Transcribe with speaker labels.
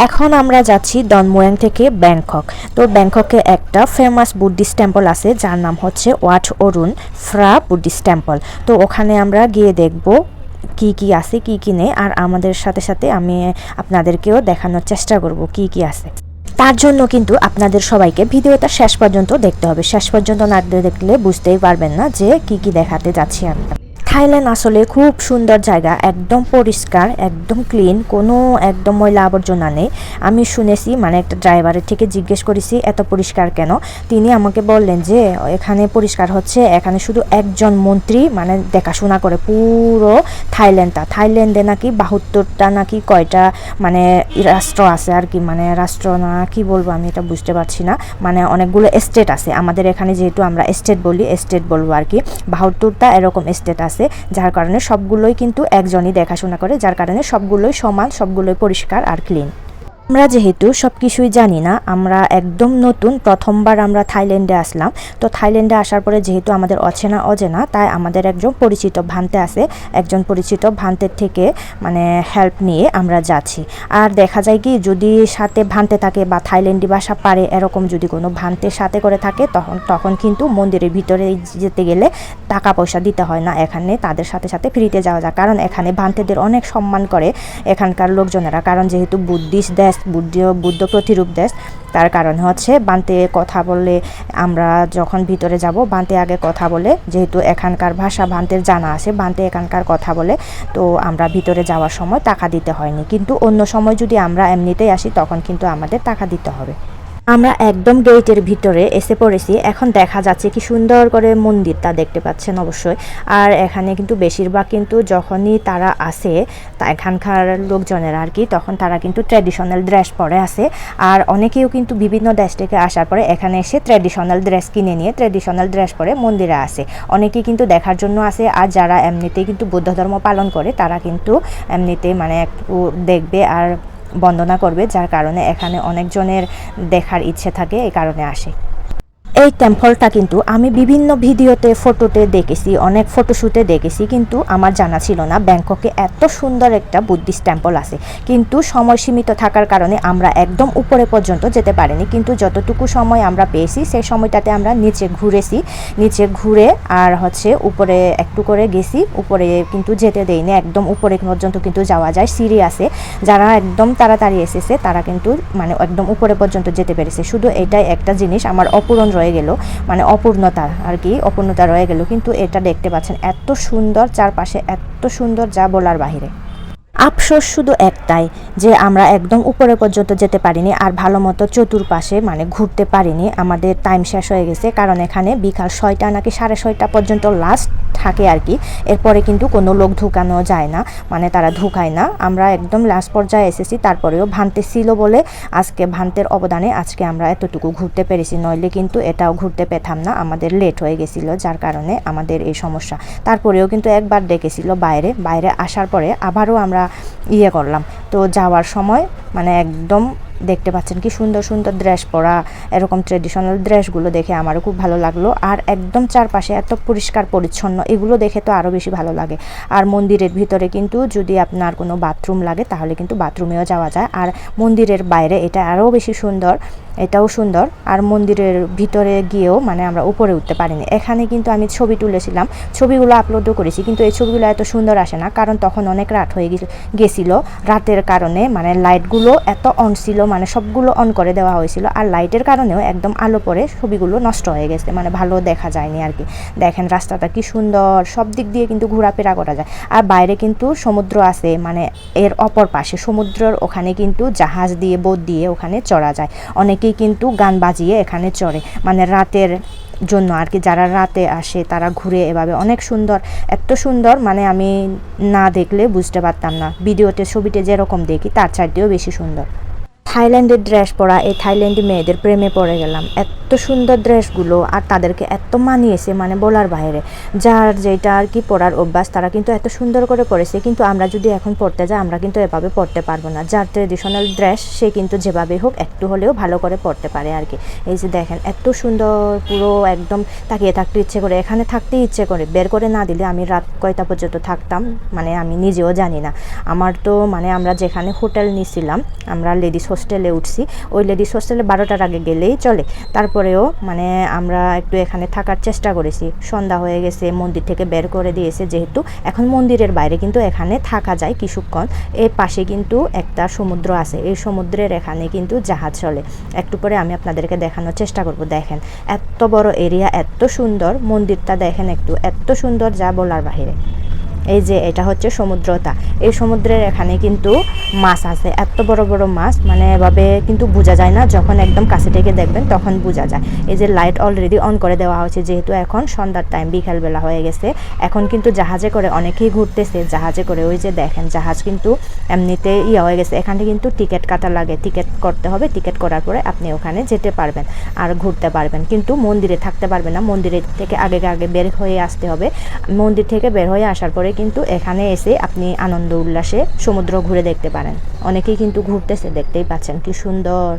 Speaker 1: এখন আমরা যাচ্ছি ডনমুয়াং থেকে ব্যাংকক। তো ব্যাংককে একটা ফেমাস বুদ্ধিস্ট টেম্পল আছে যার নাম হচ্ছে ওয়াট অরুণ ফ্রা বুদ্ধিস্ট টেম্পল। তো ওখানে আমরা গিয়ে দেখব কি কি আছে কি কি নেই, আর আমাদের সাথে সাথে আমি আপনাদেরকেও দেখানোর চেষ্টা করব কি কি আছে। তার জন্য কিন্তু আপনাদের সবাইকে ভিডিওটা শেষ পর্যন্ত দেখতে হবে। শেষ পর্যন্ত না দেখলে বুঝতেই পারবেন না যে কি কি দেখাতে যাচ্ছি আমি। থাইল্যান্ড আসলে খুব সুন্দর জায়গা, একদম পরিষ্কার, একদম ক্লিন, কোনো একদম ময়লা আবর্জনা নেই। আমি শুনেছি, মানে একটা ড্রাইভারের থেকে জিজ্ঞেস করেছি এত পরিষ্কার কেন। তিনি আমাকে বললেন যে এখানে পরিষ্কার হচ্ছে, এখানে শুধু একজন মন্ত্রী মানে দেখাশোনা করে পুরো থাইল্যান্ডটা। থাইল্যান্ডে নাকি 72টা নাকি কয়টা মানে রাষ্ট্র আছে আর কি, মানে রাষ্ট্র না কি বলবো আমি এটা বুঝতে পারছি না, মানে অনেকগুলো স্টেট আছে। আমাদের এখানে যেহেতু আমরা স্টেট বলি, স্টেট বলবো আর কি, 72টা এরকম স্টেট আছে, যার কারণে সবগুলোই কিন্তু একজনই দেখাশোনা করে, যার কারণে সবগুলোই সমান, সবগুলোই পরিষ্কার আর ক্লিন। আমরা যেহেতু সব কিছুই জানি না, আমরা একদম নতুন, প্রথমবার আমরা থাইল্যান্ডে আসলাম। তো থাইল্যান্ডে আসার পরে যেহেতু আমাদের অচেনা, তাই আমাদের একজন পরিচিত ভান্তে আছে, একজন পরিচিত ভান্তের থেকে মানে হেল্প নিয়ে আমরা যাচ্ছি। আর দেখা যায় কি, যদি সাথে ভান্তে থাকে বা থাইল্যান্ডি ভাষা পারে এরকম যদি কোনো ভান্তের সাথে করে থাকে, তখন কিন্তু মন্দিরের ভিতরে যেতে গেলে টাকা পয়সা দিতে হয় না, এখানে তাদের সাথে সাথে ফ্রিতে যাওয়া যায়। কারণ এখানে ভান্তেদের অনেক সম্মান করে এখানকার লোকজনেরা, কারণ যেহেতু বুদ্ধিস্ট দেশ, বুদ্ধ প্রতিরূপ দেশ, তার কারণ হচ্ছে বান্তে কথা বললে, আমরা যখন ভিতরে যাব বান্তে আগে কথা বলে, যেহেতু এখানকার ভাষা ভান্তের জানা আছে, বান্তে এখানকার কথা বলে, তো আমরা ভিতরে যাওয়ার সময় টাকা দিতে হয়নি। কিন্তু অন্য সময় যদি আমরা এমনিতেই আসি তখন কিন্তু আমাদের টাকা দিতে হবে। আমরা একদম গেটের ভিতরে এসে পড়েছি। এখন দেখা যাচ্ছে কি সুন্দর করে মন্দিরটা দেখতে পাচ্ছেন অবশ্যই। আর এখানে কিন্তু বেশিরভাগ কিন্তু যখনই তারা আসে, তা এখানকার লোকজনেরা আর কি, তখন তারা কিন্তু ট্র্যাডিশনাল ড্রেস পরে আসে। আর অনেকেও কিন্তু বিভিন্ন দেশ থেকে আসার পরে এখানে এসে ট্র্যাডিশনাল ড্রেস কিনে নিয়ে ট্র্যাডিশনাল ড্রেস পরে মন্দিরে আসে। অনেকেই কিন্তু দেখার জন্য আসে, আর যারা এমনিতেই কিন্তু বৌদ্ধ ধর্ম পালন করে তারা কিন্তু এমনিতেই মানে একটু দেখবে আর বন্দনা করবে, যার কারণে এখানে অনেকজনের দেখার ইচ্ছে থাকে, এই কারণে আসে। এই টেম্পলটা কিন্তু আমি বিভিন্ন ভিডিওতে ফটোতে দেখেছি, অনেক ফটোশ্যুটে দেখেছি, কিন্তু আমার জানা ছিল না ব্যাংককে এত সুন্দর একটা বুদ্ধিস্ট টেম্পল আছে। কিন্তু সময় সীমিত থাকার কারণে আমরা একদম উপরে পর্যন্ত যেতে পারিনি, কিন্তু যতটুকু সময় আমরা পেয়েছি সেই সময়টাতে আমরা নিচে ঘুরে আর হচ্ছে উপরে একটু করে গেছি। উপরে কিন্তু যেতে দেয়নি, একদম উপরে পর্যন্ত কিন্তু যাওয়া যায়, সিঁড়ি আছে। যারা একদম তাড়াতাড়ি এসেছে তারা কিন্তু মানে একদম উপরে পর্যন্ত যেতে পেরেছে। শুধু এটাই একটা জিনিস আমার অপূরণ রয়ে গেল, মানে অপূর্ণতা আর কি, অপূর্ণতা রয়ে গেল। কিন্তু এটা দেখতে পাচ্ছেন এত সুন্দর, চারপাশে এত সুন্দর, যা বলার বাহিরে। আফসোস শুধু একটাই যে আমরা একদম উপরে পর্যন্ত যেতে পারিনি, আর ভালো মতো চতুর্পাশে মানে ঘুরতে পারিনি। আমাদের টাইম শেষ হয়ে গেছে, কারণ এখানে বিকাল 6টা নাকি 6:30 পর্যন্ত লাস্ট থাকে আর কি। এরপরে কিন্তু কোনো লোক ঢুকানো যায় না, মানে তারা ঢুকায় না। আমরা একদম লাস্ট পর্যায়ে এসেছি, তারপরেও ভান্তে ছিল বলে আজকে ভান্তের অবদানে আজকে আমরা এতটুকু ঘুরতে পেরেছি, নইলে কিন্তু এটাও ঘুরতে পেতাম না। আমাদের লেট হয়ে গেছিল, যার কারণে আমাদের এই সমস্যা। তারপরেও কিন্তু একবার ডেকেছিল বাইরে আসার পরে আবারও আমরা করলাম। তো যাওয়ার সময় মানে একদম দেখতে পাচ্ছেন কি সুন্দর সুন্দর ড্রেস পরা, এরকম ট্রেডিশনাল ড্রেসগুলো দেখে আমারও খুব ভালো লাগলো। আর একদম চারপাশে এত পরিষ্কার পরিচ্ছন্ন, এগুলো দেখে তো আরও বেশি ভালো লাগে। আর মন্দিরের ভিতরে কিন্তু যদি আপনার কোনো বাথরুম লাগে তাহলে কিন্তু বাথরুমেও যাওয়া যায়। আর মন্দিরের বাইরে এটা আরও বেশি সুন্দর, এটাও সুন্দর। আর মন্দিরের ভিতরে গিয়েও মানে আমরা উপরে উঠতে পারিনি। এখানে কিন্তু আমি ছবি তুলেছিলাম, ছবিগুলো আপলোডও করেছি, কিন্তু এই ছবিগুলো এত সুন্দর আসে না, কারণ তখন অনেক রাত হয়ে গেছিলো। রাতের কারণে মানে লাইটগুলো এত অন ছিল, মানে সবগুলো অন করে দেওয়া হয়েছিল, আর লাইটের কারণেও একদম আলো পড়ে ছবিগুলো নষ্ট হয়ে গেছে, মানে ভালো দেখা যায়নি আর কি। দেখেন রাস্তাটা কি সুন্দর, সব দিক দিয়ে কিন্তু ঘোরাফেরা করা যায়। আর বাইরে কিন্তু সমুদ্র আছে, মানে এর অপর পাশে সমুদ্রের ওখানে কিন্তু জাহাজ দিয়ে, বোট দিয়ে ওখানে চড়া যায়। অনেকেই কিন্তু গান বাজিয়ে এখানে চড়ে, মানে রাতের জন্য আর কি, যারা রাতে আসে তারা ঘুরে এভাবে। অনেক সুন্দর, এত সুন্দর মানে আমি না দেখলে বুঝতে পারতাম না। ভিডিওতে ছবিতে যেরকম দেখি তার চাইতেও বেশি সুন্দর। থাইল্যান্ডের ড্রেস পরা এই থাইল্যান্ডি মেয়েদের প্রেমে পড়ে গেলাম, এত এত সুন্দর ড্রেসগুলো আর তাদেরকে এত মানিয়েছে মানে বলার বাইরে। যার যেটা আর কি পরার অভ্যাস তারা কিন্তু এত সুন্দর করে পরেছে, কিন্তু আমরা যদি এখন পরতে যাই আমরা কিন্তু এভাবে পরতে পারবো না। যার ট্রেডিশনাল ড্রেস সে কিন্তু যেভাবে হোক একটু হলেও ভালো করে পরতে পারে আর কি। এই যে দেখেন এত সুন্দর, পুরো একদম তাকিয়ে থাকতে ইচ্ছে করে, এখানে থাকতে ইচ্ছে করে। বের করে না দিলে আমি রাত কয়টা পর্যন্ত থাকতাম মানে আমি নিজেও জানি না। আমার তো মানে আমরা যেখানে হোটেল নিয়েছিলাম, আমরা লেডিস হোস্টেলে উঠছি, ওই লেডিস হোস্টেলে 12টার আগে গেলেই চলে। তারপরেও মানে আমরা একটু এখানে থাকার চেষ্টা করেছি। সন্ধ্যা হয়ে গেছে, মন্দির থেকে বের করে দিয়েছে যেহেতু, এখন মন্দিরের বাইরে কিন্তু এখানে থাকা যায় কিছুক্ষণ। এর পাশে কিন্তু একটা সমুদ্র আছে, এই সমুদ্রের এখানে কিন্তু জাহাজ চলে। একটু পরে আমি আপনাদেরকে দেখানোর চেষ্টা করব। দেখেন এত বড় এরিয়া, এত সুন্দর, মন্দিরটা দেখেন একটু, এত সুন্দর যা বলার বাহিরে। এই যে এটা হচ্ছে সমুদ্রটা, এই সমুদ্রের এখানে কিন্তু মাছ আছে, এত বড় বড় মাছ, মানে এভাবে কিন্তু বোঝা যায় না, যখন একদম কাছে থেকে দেখবেন তখন বোঝা যায়। এই যে লাইট অলরেডি অন করে দেওয়া হয়েছে, যেহেতু এখন সন্ধ্যার টাইম, বিকালবেলা হয়ে গেছে। এখন কিন্তু জাহাজে করে অনেকেই ঘুরতেছে, জাহাজে করে। ওই যে দেখেন জাহাজ কিন্তু এমনিতে হয়ে গেছে। এখানে কিন্তু টিকিট কাটা লাগে, টিকিট করতে হবে, টিকিট করার পরে আপনি ওখানে যেতে পারবেন আর ঘুরতে পারবেন, কিন্তু মন্দিরে থাকতে পারবেন না। মন্দিরের থেকে আগে আগে বের হয়ে আসতে হবে। মন্দির থেকে বের হয়ে আসার পরে কিন্তু এখানে এসে আপনি আনন্দ উল্লাসে সমুদ্র ঘুরে দেখতে পারেন। অনেকেই কিন্তু ঘুরতেছে, দেখতেই পাচ্ছেন কি সুন্দর।